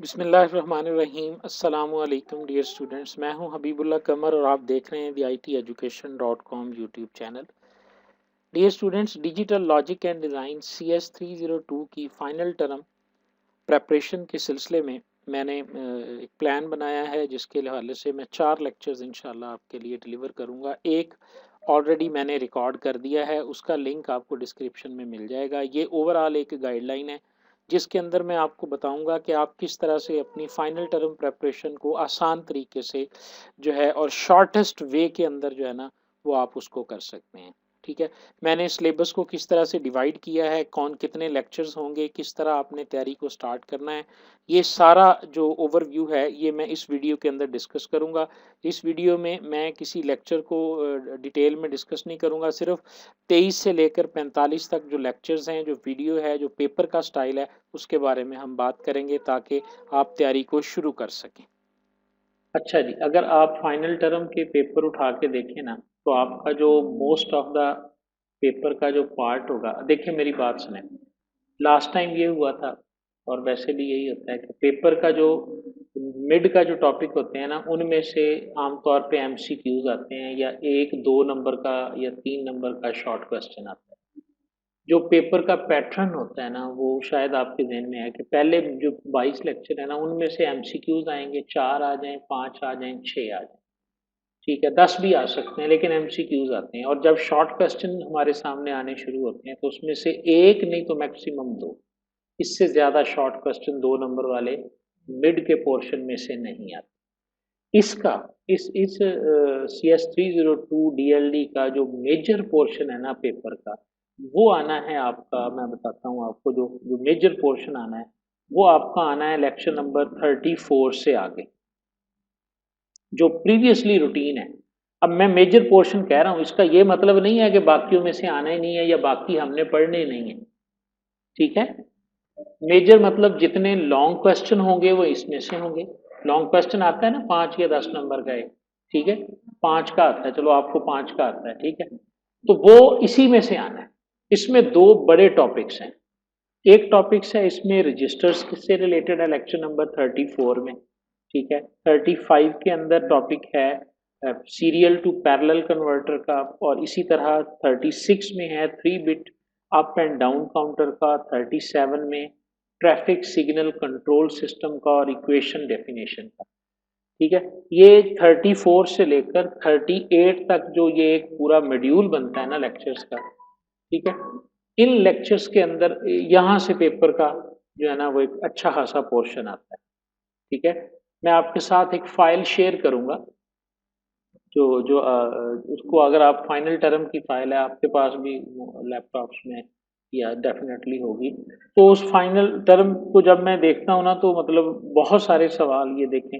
बिस्मिल्लाहिर्रहमानिर्रहीम अस्सलामुअलैकुम dear students. मैं हूं हबीबुल्लाह कमर और आप देख रहे हैं the ITeducation.com YouTube channel. Dear students, digital logic and design CS 302 की फाइनल टर्म प्रेपरेशन के सिलसिले में मैंने एक प्लान बनाया है जिसके हवाले से मैं 4 लेक्चर्स इंशाल्लाह आपके लिए डिलीवर करूंगा। एक ऑलरेडी मैंने रिकॉर्ड कर दिया है, उसका लिंक आपको डिस्क्रिप्शन में मिल जाएगा। ये ओवरऑल एक गाइडलाइन है जिसके अंदर मैं आपको बताऊंगा कि आप किस तरह से अपनी फाइनल टर्म प्रेपरेशन को आसान तरीके से जो है और शॉर्टेस्ट वे के अंदर जो है ना वो आप उसको कर सकते हैं। ठीक है, मैंने सिलेबस को किस तरह से डिवाइड किया है, कौन कितने लेक्चर्स होंगे, किस तरह आपने तैयारी को स्टार्ट करना है, ये सारा जो ओवरव्यू है ये मैं इस वीडियो के अंदर डिस्कस करूंगा। इस वीडियो में मैं किसी लेक्चर को डिटेल में डिस्कस नहीं करूंगा, सिर्फ 23 से लेकर 45 तक जो लेक्चर्स हैं, जो वीडियो है, जो पेपर का स्टाइल है, उसके बारे में हम बात करेंगे ताकि आप तैयारी को शुरू कर सकें। अच्छा जी, अगर आप फाइनल टर्म के पेपर उठा के देखें ना तो आपका जो मोस्ट ऑफ द पेपर का जो पार्ट होगा, देखिए मेरी बात सुने। लास्ट टाइम ये हुआ था और वैसे भी यही होता है कि पेपर का जो मिड का जो टॉपिक होते हैं ना उनमें से आमतौर पे MCQs आते हैं या 1-2 नंबर का या 3 नंबर का शॉर्ट क्वेश्चन आता है। जो पेपर का पैटर्न होता है ना वो शायद आपके जहन में है कि पहले जो 22 लेक्चर है ना उनमें से MCQs आएंगे, 4 आ जाएं, 5 आ जाएं, 6 आ जाएं। ठीक है, 10 भी आ सकते हैं लेकिन MCQs आते हैं। और जब शॉर्ट क्वेश्चन हमारे सामने आने शुरू होते हैं तो उसमें से एक नहीं तो मैक्सिमम 2, इससे ज्यादा शॉर्ट क्वेश्चन 2 नंबर वाले मिड के पोर्शन में से नहीं आते। इसका इस CS 302 DLD का जो मेजर पोर्शन है ना पेपर का, वो आना है आपका, मैं बताता हूँ आपको, जो जो मेजर पोर्शन आना है वो आपका आना है लेक्चर नंबर 34 से आगे, जो प्रीवियसली रूटीन है। अब मैं मेजर पोर्शन कह रहा हूं, इसका ये मतलब नहीं है कि बाकियों में से आना ही नहीं है या बाकी हमने पढ़ने नहीं है। ठीक है, मेजर मतलब जितने लॉन्ग क्वेश्चन होंगे वो इसमें से होंगे। लॉन्ग क्वेश्चन आता है ना 5 या 10 नंबर का एक, ठीक है, 5 का आता है, चलो आपको 5 का आता है, ठीक है, तो वो इसी में से आना है। इसमें 2 बड़े टॉपिक्स हैं। एक टॉपिक्स है इसमें रजिस्टर्स से रिलेटेड है लेक्चर नंबर 34 में। ठीक है, 35 के अंदर टॉपिक है सीरियल टू पैरेलल कन्वर्टर का, और इसी तरह 36 में है 3 bit up and down counter का, 37 में ट्रैफिक सिग्नल कंट्रोल सिस्टम का और इक्वेशन डेफिनेशन का। ठीक है, ये 34 से लेकर 38 तक जो ये एक पूरा मॉड्यूल बनता है ना लेक्चर्स का, ठीक है, इन लेक्चर्स के अंदर यहाँ से पेपर का जो है ना वो एक अच्छा खासा पोर्शन आता है। ठीक है, मैं आपके साथ एक फाइल शेयर करूंगा, जो जो उसको, अगर आप फाइनल टर्म की फाइल है आपके पास भी लैपटॉप्स में या डेफिनेटली होगी, तो उस फाइनल टर्म को जब मैं देखता हूँ ना तो मतलब बहुत सारे सवाल, ये देखें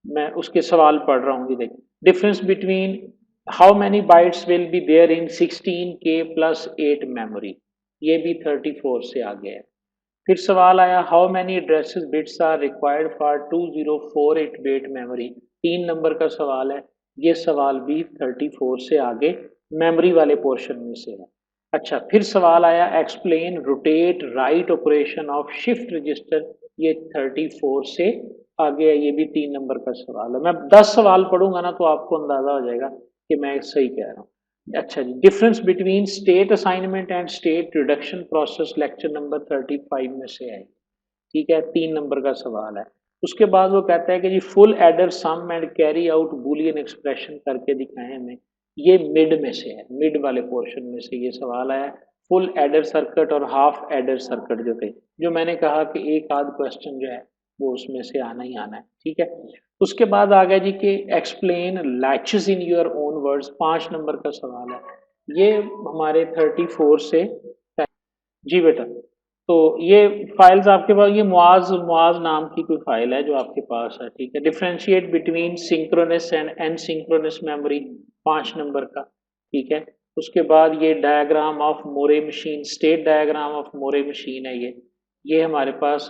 मैं उसके सवाल पढ़ रहा हूँ, ये देखें, difference between how many bytes will be there in 16K plus 8 memory, ये भी 34 से आगे है। फिर सवाल आया how many addresses bits are required for 2048 bit memory, 3 number का सवाल है। ये सवाल भी 34 से आगे मेमोरी वाले पोर्शन में से है। अच्छा, फिर सवाल आया explain rotate write operation of shift register, ये 34 से आगे है, ये भी 3 नंबर का सवाल है। मैं 10 सवाल पढ़ूंगा ना तो आपको अंदाजा हो जाएगा कि मैं सही कह रहा हूँ। अच्छा जी, difference between state assignment and state reduction process lecture number 35 में से है। ठीक है, 3 नंबर का सवाल है। उसके बाद वो कहता है कि जी full adder sum and carry out Boolean expression करके दिखाएं हमें, ये मिड में से है, मिड वाले पोर्शन में से ये सवाल आया। फुल एडर सर्किट और हाफ एडर सर्किट जो थे, जो मैंने कहा कि एक आध क्वेश्चन जो है वो उसमें से आना ही आना है। ठीक है, उसके बाद आ गया जी कि explain latches in your own words, 5 number का सवाल है। ये हमारे 34 से, जी बेटा, तो ये फाइल्स आपके पास, ये मुआज मुआज नाम की कोई फाइल है जो आपके पास है। ठीक है, differentiate between synchronous and asynchronous memory, 5 number का। ठीक है, उसके बाद ये diagram of Moore machine, state diagram of Moore machine है ये हमारे पास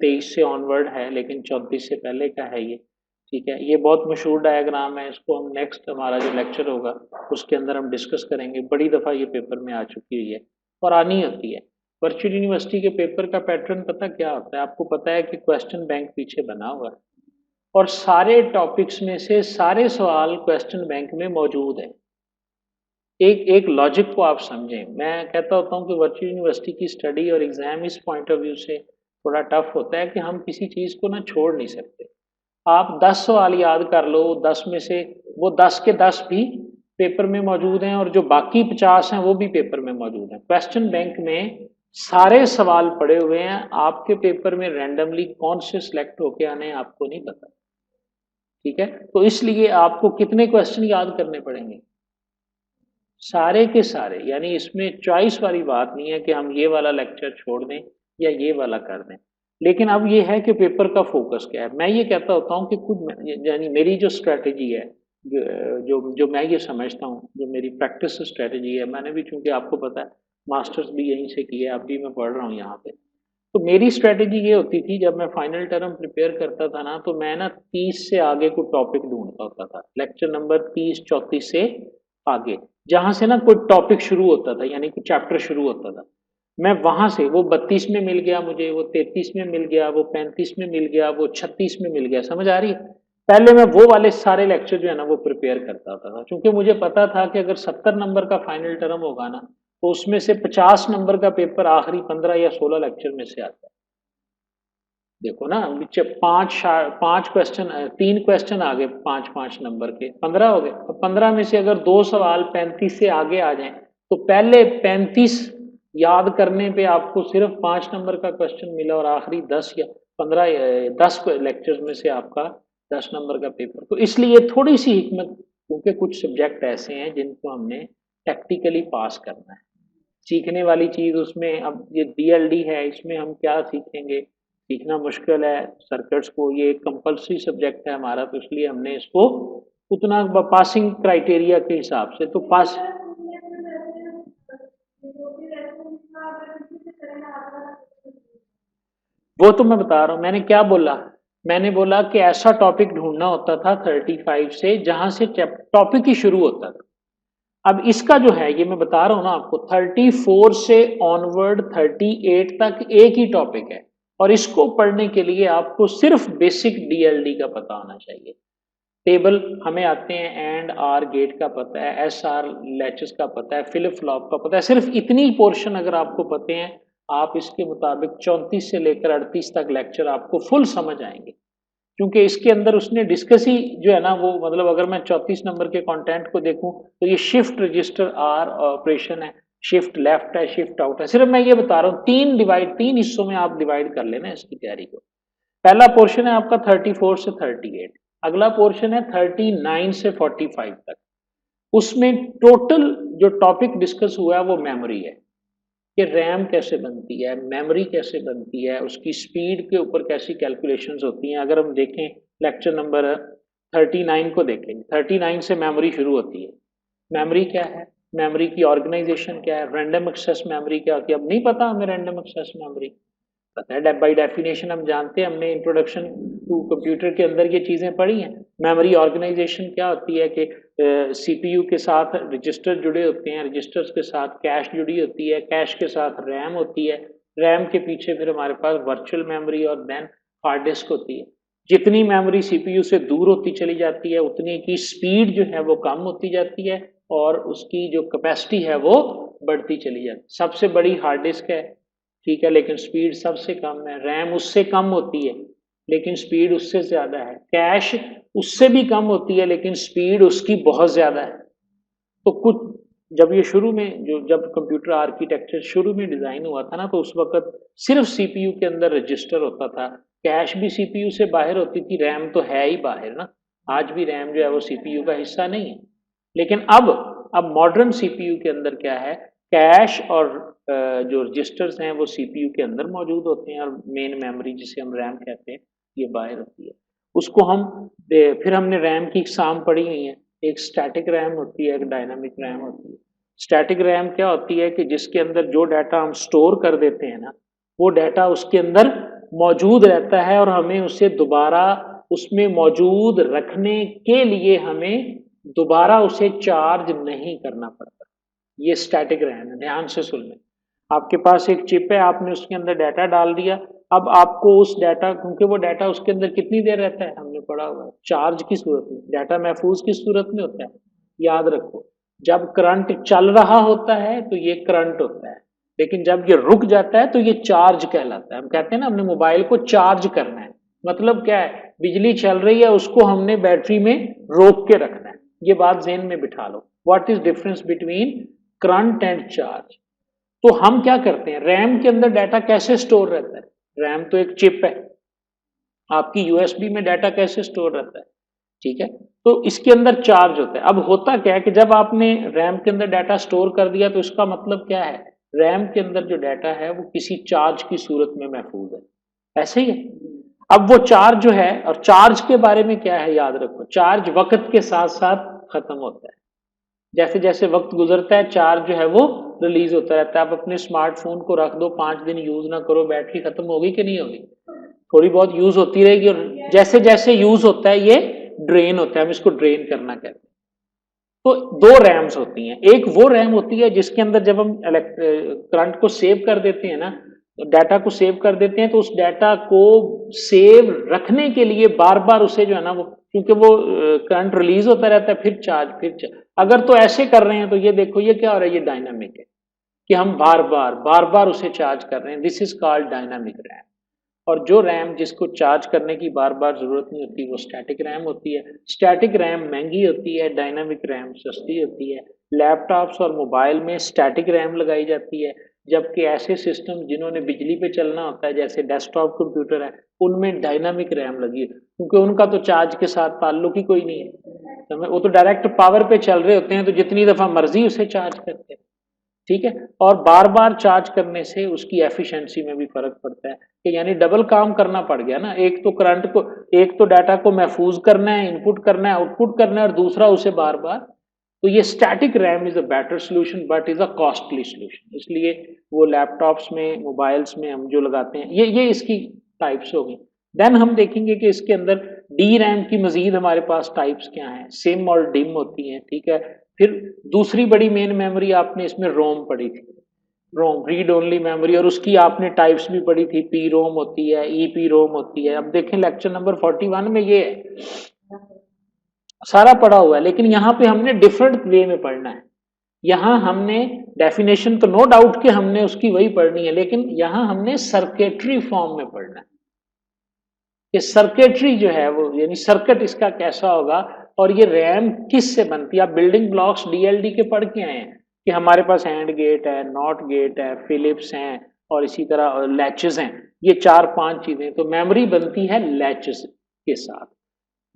23 से ऑनवर्ड है लेकिन 34 से पहले का है ये। ठीक है, ये बहुत मशहूर डायग्राम है, इसको हम नेक्स्ट हमारा जो लेक्चर होगा उसके अंदर हम डिस्कस करेंगे, बड़ी दफ़ा ये पेपर में आ चुकी हुई है और आनी होती है। वर्चुअल यूनिवर्सिटी के पेपर का पैटर्न पता क्या होता है? आपको पता है कि क्वेश्चन बैंक पीछे बना हुआ है और सारे टॉपिक्स में से सारे सवाल क्वेश्चन बैंक में मौजूद हैं। एक एक लॉजिक को आप समझें। मैं कहता होता हूँ कि वर्चुअल यूनिवर्सिटी की स्टडी और एग्जाम इस पॉइंट ऑफ व्यू से थोड़ा टफ होता है कि हम किसी चीज़ को ना छोड़ नहीं सकते। आप 10 सवाल याद कर लो, 10 में से वो 10 के 10 भी पेपर में मौजूद हैं और जो बाकी 50 हैं वो भी पेपर में मौजूद हैं। क्वेश्चन बैंक में सारे सवाल पड़े हुए हैं, आपके पेपर में रैंडमली कौन से सिलेक्ट होके आने हैं आपको नहीं पता। ठीक है, तो इसलिए आपको कितने क्वेश्चन याद करने पड़ेंगे? सारे के सारे, यानी इसमें चॉइस वाली बात नहीं है कि हम ये वाला लेक्चर छोड़ दें या ये वाला कर दें। लेकिन अब ये है कि पेपर का फोकस क्या है। मैं ये कहता होता हूँ कि खुद यानी मेरी जो स्ट्रेटजी है, जो मैं ये समझता हूँ, जो मेरी प्रैक्टिस स्ट्रेटजी है, मैंने भी चूंकि आपको पता है मास्टर्स भी यहीं से की है, अब भी मैं पढ़ रहा हूँ यहाँ पे। तो मेरी स्ट्रेटजी ये होती थी, जब मैं फाइनल टर्म प्रिपेयर करता था ना, तो मैं ना 30 से आगे को टॉपिक ढूंढता होता था, लेक्चर नंबर 30-34 से आगे, जहां से ना कोई टॉपिक शुरू होता था, यानी कोई चैप्टर शुरू होता था। मैं वहां से, वो 32 में मिल गया मुझे, वो 33 में मिल गया, वो 35 में मिल गया, वो 36 में मिल गया, समझ आ रही है? पहले मैं वो वाले सारे लेक्चर जो है ना वो प्रिपेयर करता होता था, क्योंकि मुझे पता था कि अगर 70 नंबर का फाइनल टर्म होगा ना, तो उसमें से 50 नंबर का पेपर आखिरी 15 या 16 लेक्चर में से आता है। देखो ना, पांच पांच क्वेश्चन, 3 क्वेश्चन आ गए, 5-5 नंबर के 15 हो गए। तो 15 में से अगर 2 सवाल 35 से आगे आ जाएं, तो पहले 35 याद करने पे आपको सिर्फ 5 नंबर का क्वेश्चन मिला और आखिरी 10 या 15 10 लेक्चर्स में से आपका 10 नंबर का पेपर। तो इसलिए थोड़ी सी हिकमत, क्योंकि कुछ सब्जेक्ट ऐसे हैं जिनको हमने टैक्टिकली पास करना है। सीखने वाली चीज उसमें, अब ये डीएलडी है, इसमें हम क्या सीखेंगे? सीखना मुश्किल है सर्किट्स को, ये एक कंपल्सरी सब्जेक्ट है हमारा, तो इसलिए हमने इसको उतना पासिंग क्राइटेरिया के हिसाब से तो पास। वो तो मैं बता रहा हूँ, मैंने क्या बोला? मैंने बोला कि ऐसा टॉपिक ढूंढना होता था 35 से, जहां से टॉपिक ही शुरू होता था। अब इसका जो है, ये मैं बता रहा हूं ना आपको, 34 से ऑनवर्ड 38 तक एक ही टॉपिक है, और इसको पढ़ने के लिए आपको सिर्फ बेसिक डीएलडी का पता होना चाहिए। टेबल हमें आते हैं, एंड आर गेट का पता है, एस आर लैचेस का पता है, फ्लिप फ्लॉप का पता है। सिर्फ इतनी पोर्शन अगर आपको पते हैं, आप इसके मुताबिक 34 से लेकर 38 तक लेक्चर आपको फुल समझ आएंगे। क्योंकि इसके अंदर उसने डिस्कस ही जो है ना वो, मतलब अगर मैं 34 नंबर के कंटेंट को देखूं, तो ये शिफ्ट रजिस्टर आर ऑपरेशन है, शिफ्ट लेफ्ट है, शिफ्ट आउट है। सिर्फ मैं ये बता रहा हूँ, तीन हिस्सों में आप डिवाइड कर लेना इसकी तैयारी को। पहला पोर्शन है आपका 34 से 38, अगला पोर्शन है 39 से 45 तक। उसमें टोटल जो टॉपिक डिस्कस हुआ है वो मेमोरी है, कि रैम कैसे बनती है, मेमोरी कैसे बनती है, उसकी स्पीड के ऊपर कैसी कैलकुलेशंस होती हैं। अगर हम देखें लेक्चर नंबर 39 को देखें, 39 से मेमोरी शुरू होती है। मेमोरी क्या है, मेमोरी की ऑर्गेनाइजेशन क्या है, रैंडम एक्सेस मेमोरी क्या होती है। अब नहीं पता हमें रैंडम एक्सेस मेमोरी, पता है बाई डेफिनेशन हम जानते हैं, हमने इंट्रोडक्शन टू कंप्यूटर के अंदर ये चीज़ें पढ़ी हैं। मेमोरी ऑर्गेनाइजेशन क्या होती है कि सीपीयू के साथ रजिस्टर जुड़े होते हैं, रजिस्टर्स के साथ कैश जुड़ी होती है, कैश के साथ रैम होती है, रैम के पीछे फिर हमारे पास वर्चुअल मेमोरी और देन हार्ड डिस्क होती है। जितनी मेमोरी सीपीयू से दूर होती चली जाती है, उतनी की स्पीड जो है वो कम होती जाती है और उसकी जो कैपेसिटी है वो बढ़ती चली जाती है। सबसे बड़ी हार्ड डिस्क है, ठीक है, लेकिन स्पीड सबसे कम है। रैम उससे कम होती है लेकिन स्पीड उससे ज्यादा है। कैश उससे भी कम होती है लेकिन स्पीड उसकी बहुत ज्यादा है। तो कुछ, जब ये शुरू में, जो जब कंप्यूटर आर्किटेक्चर शुरू में डिजाइन हुआ था ना, तो उस वक्त सिर्फ सीपीयू के अंदर रजिस्टर होता था, कैश भी सीपीयू से बाहर होती थी, रैम तो है ही बाहर ना। आज भी रैम जो है वो सीपीयू का हिस्सा नहीं है। लेकिन अब मॉडर्न सीपीयू के अंदर क्या है, कैश और जो रजिस्टर्स हैं वो सीपीयू के अंदर मौजूद होते हैं, और मेन मेमोरी जिसे हम रैम कहते हैं ये बाहर होती है। उसको हम फिर हमने रैम की इकसाम पढ़ी हुई है, एक स्टैटिक रैम होती है, एक डायनामिक रैम होती है। स्टैटिक रैम क्या होती है कि जिसके अंदर जो डाटा हम स्टोर कर देते हैं ना, वो डाटा उसके अंदर मौजूद रहता है और हमें उसे दोबारा उसमें मौजूद रखने के लिए हमें दोबारा उसे चार्ज नहीं करना पड़ता। ये स्टैटिक रैम है, ध्यान से सुन लें। आपके पास एक चिप है, आपने उसके अंदर डाटा डाल दिया, अब आपको उस डाटा, क्योंकि वो डाटा उसके अंदर कितनी देर रहता है, हमने पढ़ा हुआ है चार्ज की सूरत में, डाटा महफूज किस सूरत में होता है, याद रखो, जब करंट चल रहा होता है तो ये करंट होता है, लेकिन जब ये रुक जाता है तो ये चार्ज कहलाता है। हम कहते हैं ना हमने मोबाइल को चार्ज करना है, मतलब क्या है, बिजली चल रही है उसको हमने बैटरी में रोक के रखना है, ये बात ज़हन में बिठा लो। What is difference between current and charge. तो हम क्या करते हैं, रैम के अंदर डाटा कैसे स्टोर रहता है, रैम तो एक चिप है, आपकी यूएसबी में डाटा कैसे स्टोर रहता है, ठीक है, तो इसके अंदर चार्ज होता है। अब होता क्या है कि जब आपने रैम के अंदर डाटा स्टोर कर दिया तो इसका मतलब क्या है, रैम के अंदर जो डाटा है वो किसी चार्ज की सूरत में महफूज है, ऐसे ही है। अब वो चार्ज जो है, और चार्ज के बारे में क्या है याद रखो, चार्ज वक्त के साथ साथ खत्म होता है, जैसे जैसे वक्त गुजरता है चार्ज जो है वो रिलीज होता रहता है। आप अपने स्मार्टफोन को रख दो, 5 दिन यूज ना करो, बैटरी खत्म होगी कि नहीं होगी, थोड़ी बहुत यूज होती रहेगी, और जैसे जैसे यूज होता है ये ड्रेन होता है, हम इसको ड्रेन करना कहते हैं। तो दो रैम्स होती हैं, एक वो रैम होती है जिसके अंदर जब हम करंट को सेव कर देते हैं ना, तो डाटा को सेव कर देते हैं, तो उस डाटा को सेव रखने के लिए बार बार उसे जो है ना वो, क्योंकि वो करंट रिलीज होता रहता है, फिर चार्ज। अगर तो ऐसे कर रहे हैं तो ये देखो ये क्या हो रहा है, ये डायनामिक है, कि हम बार बार उसे चार्ज कर रहे हैं, this is called dynamic RAM. और जो रैम जिसको चार्ज करने की बार बार जरूरत नहीं होती वो स्टैटिक रैम होती है। स्टैटिक रैम महंगी होती है, डायनामिक रैम सस्ती होती है। लैपटॉप्स और मोबाइल में स्टैटिक रैम लगाई जाती है, जबकि ऐसे सिस्टम जिन्होंने बिजली पे चलना होता है जैसे डेस्कटॉप कंप्यूटर है, उनमें डायनामिक रैम लगी है, क्योंकि उनका तो चार्ज के साथ ताल्लुक ही कोई नहीं है, तो वो तो डायरेक्ट पावर पे चल रहे होते हैं, तो जितनी दफा मर्जी उसे चार्ज करते हैं, ठीक है। और बार बार चार्ज करने से उसकी एफिशिएंसी में भी फर्क पड़ता है, कि यानी डबल काम करना पड़ गया ना, एक तो करंट को, एक तो डाटा को महफूज करना है, इनपुट करना है, आउटपुट करना है, और दूसरा उसे बार बार। तो ये static RAM is a better solution but is a costly solution, इसलिए वो लैपटॉप्स में मोबाइल्स में हम जो लगाते हैं, ये इसकी टाइप्स होगी। देन हम देखेंगे कि इसके अंदर डी रैम की मजीद हमारे पास टाइप्स क्या हैं, सिम और डिम होती हैं, ठीक है। फिर दूसरी बड़ी मेन मेमोरी आपने इसमें रोम पढ़ी थी, रोम रीड ओनली मेमोरी, और उसकी आपने टाइप्स भी पढ़ी थी, पी रोम होती है, ईपी रोम होती है। अब देखें लेक्चर नंबर 41 में ये सारा पढ़ा हुआ है, लेकिन यहाँ पे हमने डिफरेंट वे में पढ़ना है। यहाँ हमने डेफिनेशन तो नो डाउट कि हमने उसकी वही पढ़नी है, लेकिन यहाँ हमने सर्किटरी फॉर्म में पढ़ना है, कि सर्किटरी जो है वो, यानी सर्किट इसका कैसा होगा, और ये रैम किस से बनती है। आप बिल्डिंग ब्लॉक्स डीएलडी के पढ़ के आए हैं कि हमारे पास हैंड गेट है, नॉट गेट है, फिलिप्स हैं, और इसी तरह लैचेस हैं, ये 4-5 चीजें। तो मेमोरी बनती है लैचेस के साथ,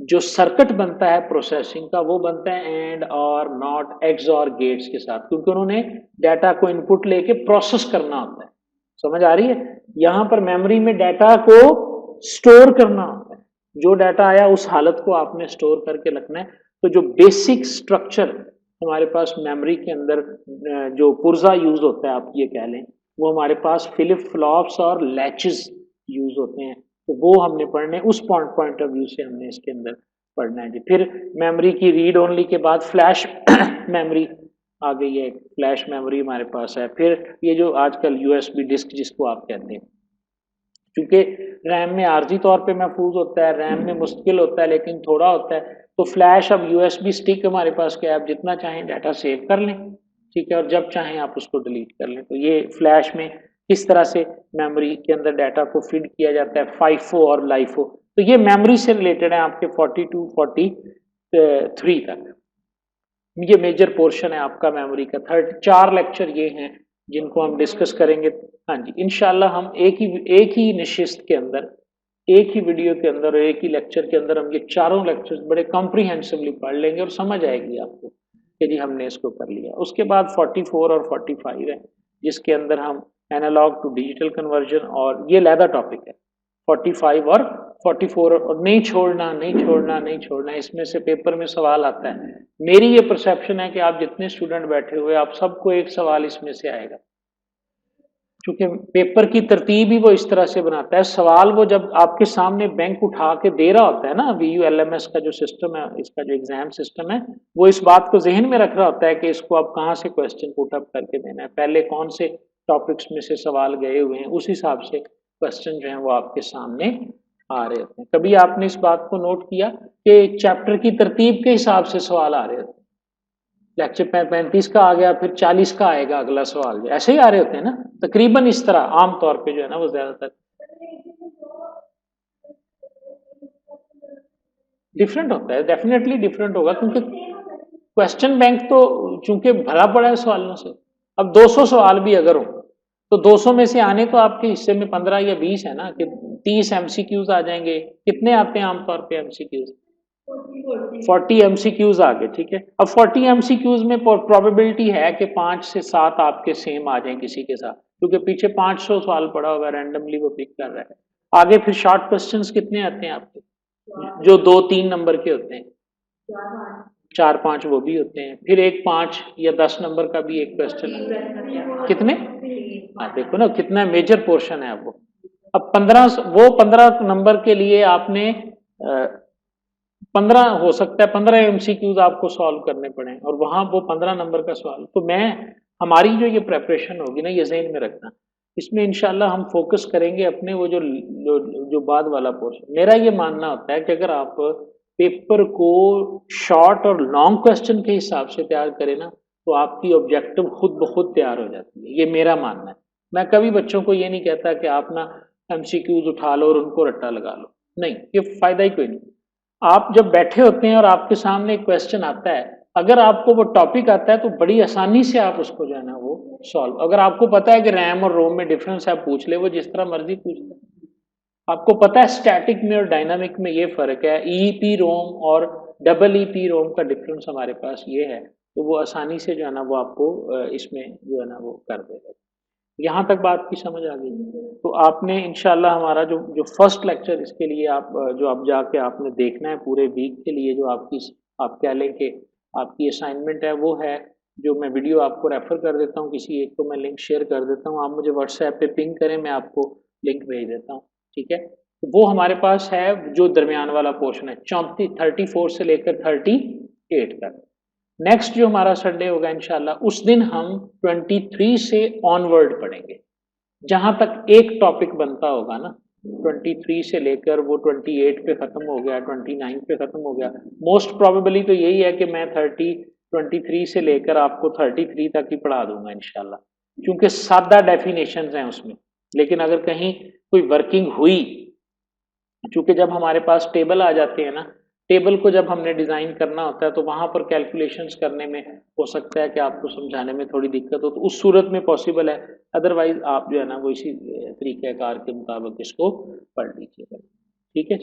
जो सर्किट बनता है प्रोसेसिंग का वो बनता है एंड और नॉट एक्स और गेट्स के साथ, क्योंकि उन्होंने डाटा को इनपुट लेके प्रोसेस करना होता है। समझ आ रही है, यहां पर मेमोरी में डाटा को स्टोर करना होता है, जो डाटा आया उस हालत को आपने स्टोर करके रखना है। तो जो बेसिक स्ट्रक्चर हमारे पास मेमोरी के अंदर जो पुर्जा यूज होता है आप ये कह लें, वो हमारे पास फिलिप फ्लॉप्स और लैचेस यूज होते हैं, तो वो हमने पढ़ने उस पॉइंट ऑफ व्यू से हमने इसके अंदर पढ़ना है जी। फिर मेमोरी की रीड ओनली के बाद फ्लैश मेमोरी आ गई है, फ्लैश मेमोरी हमारे पास है। फिर ये जो आजकल यूएसबी डिस्क जिसको आप कहते हैं, क्योंकि रैम में आर्जी तौर पे महफूज होता है, रैम में मुश्किल होता है लेकिन थोड़ा होता है, तो फ्लैश अब यूएसबी स्टिक हमारे पास क्या है, आप जितना चाहें डाटा सेव कर लें, ठीक है, और जब चाहें आप उसको डिलीट कर लें। तो ये फ्लैश में किस तरह से मेमोरी के अंदर डाटा को फीड किया जाता है, फाइफो और लाइफो, तो ये मेमोरी से रिलेटेड है आपके 42 43 तक, ये मेजर पोर्शन है आपका मेमोरी का। 4 लेक्चर ये हैं जिनको हम डिस्कस करेंगे। हाँ जी, इंशाल्लाह हम एक ही निशिस्त के अंदर, एक ही वीडियो के अंदर और एक ही लेक्चर के अंदर हम ये चारों लेक्चर्स बड़े कॉम्प्रिहेंसिवली पढ़ लेंगे और समझ आएगी आपको कि जी हमने इसको कर लिया। उसके बाद 44 और 45 है जिसके अंदर हम एनालॉग टू डिजिटल कन्वर्जन, और ये लैदा टॉपिक है 45 और 44, और नहीं छोड़ना नहीं छोड़ना नहीं छोड़ना, इसमें से पेपर में सवाल आता है। मेरी ये परसेप्शन है कि आप जितने स्टूडेंट बैठे हुए आप सबको एक सवाल इसमें से आएगा, क्योंकि पेपर की तरतीब ही वो इस तरह से बनाता है। सवाल वो जब आपके सामने बैंक उठा के दे रहा होता है ना, VULMS का जो सिस्टम है, इसका जो एग्जाम सिस्टम है, वो इस बात को जहन में रख रहा होता है कि इसको आप कहाँ से क्वेश्चन पुट अप करके देना है, पहले कौन से टॉपिक्स में से सवाल गए हुए हैं, उस हिसाब से क्वेश्चन जो है वो आपके सामने आ रहे होते हैं। कभी आपने इस बात को नोट किया कि चैप्टर की तरतीब के हिसाब से सवाल आ रहे होते हैं? लेक्चर 35 का आ गया, फिर 40 का आएगा अगला सवाल, ऐसे ही आ रहे होते हैं ना, तकरीबन इस तरह आमतौर पे जो है ना वो ज्यादातर डिफरेंट होता है, डेफिनेटली डिफरेंट होगा, क्योंकि क्वेश्चन बैंक तो चूंकि भरा पड़ा है सवालों से। अब 200 सवाल भी अगर हो तो 200 में से आने तो आपके हिस्से में 15 या 20 है ना, कि 30 एमसीक्यूज आ जाएंगे। कितने आते हैं आमतौर पे एमसीक्यूज? 40 एमसीक्यूज आ गए, ठीक है। अब 40 एमसीक्यूज में प्रोबेबिलिटी है कि 5 से 7 आपके सेम आ जाएं किसी के साथ, क्योंकि पीछे 500 सवाल पड़ा होगा, रैंडमली वो पिक कर रहा है। आगे फिर शॉर्ट क्वेश्चंस कितने आते हैं आपके, जो 2-3 नंबर के होते हैं? 4-5 वो भी होते हैं। फिर एक 5 या 10 नंबर का भी एक क्वेश्चन। कितने? हाँ, देखो ना कितना मेजर पोर्शन है वो। अब 15 नंबर के लिए आपने 15 हो सकता है 15 एमसीक्यूज आपको सॉल्व करने पड़े, और वहां वो 15 नंबर का सवाल। तो मैं हमारी जो ये प्रेपरेशन होगी ना, ये ज़हन में रखना, इसमें इंशाल्लाह हम फोकस करेंगे अपने वो जो बाद वाला पोर्शन। मेरा ये मानना होता है कि अगर आप पेपर को शॉर्ट और लॉन्ग क्वेश्चन के हिसाब से तैयार करें ना, तो आपकी ऑब्जेक्टिव खुद ब खुद तैयार हो जाती है। ये मेरा मानना है। मैं कभी बच्चों को ये नहीं कहता कि आप ना एमसीक्यूज उठा लो और उनको रट्टा लगा लो, नहीं, ये फायदा ही कोई नहीं। आप जब बैठे होते हैं और आपके सामने एक क्वेश्चन आता है, अगर आपको वो टॉपिक आता है तो बड़ी आसानी से आप उसको जो है ना वो सॉल्व, अगर आपको पता है कि रैम और रोम में डिफरेंस है, आप पूछ ले, वो जिस तरह मर्जी पूछ ले। आपको पता है स्टैटिक में और डायनामिक में ये फर्क है, ईपी रोम और डबल ईपी रोम का डिफरेंस हमारे पास ये है, तो वो आसानी से जो है ना वो आपको इसमें जो है ना वो कर देगा। यहाँ तक बात की समझ आ गई? तो आपने इंशाल्लाह हमारा जो जो फर्स्ट लेक्चर, इसके लिए आप जो अब जाके आपने देखना है पूरे वीक के लिए, जो आपकी आप कह लें कि आपकी असाइनमेंट है, वो है जो मैं वीडियो आपको रेफर कर देता हूँ, किसी एक को मैं लिंक शेयर कर देता हूँ, आप मुझे व्हाट्सएप पे पिंग करें, मैं आपको लिंक भेज देता हूँ, ठीक है। तो वो हमारे पास है जो दरमियान वाला पोर्शन है, 34 से लेकर 38 तक। नेक्स्ट जो हमारा संडे होगा इंशाल्लाह, उस दिन हम 23 से ऑनवर्ड पढ़ेंगे, जहां तक एक टॉपिक बनता होगा ना, 23 से लेकर वो 28 पे खत्म हो गया, 29 पे खत्म हो गया। मोस्ट प्रोबेबली तो यही है कि मैं 23 से लेकर आपको 33 तक ही पढ़ा दूंगा इंशाल्लाह, क्योंकि सादा डेफिनेशंस हैं उसमें। लेकिन अगर कहीं कोई वर्किंग हुई, चूंकि जब हमारे पास टेबल आ जाते हैं ना, टेबल को जब हमने डिजाइन करना होता है तो वहां पर कैलकुलेशंस करने में हो सकता है कि आपको समझाने में थोड़ी दिक्कत हो, तो उस सूरत में पॉसिबल है। अदरवाइज आप जो है ना वो इसी तरीक़ेकार के मुताबिक इसको पढ़ लीजिएगा, ठीक है।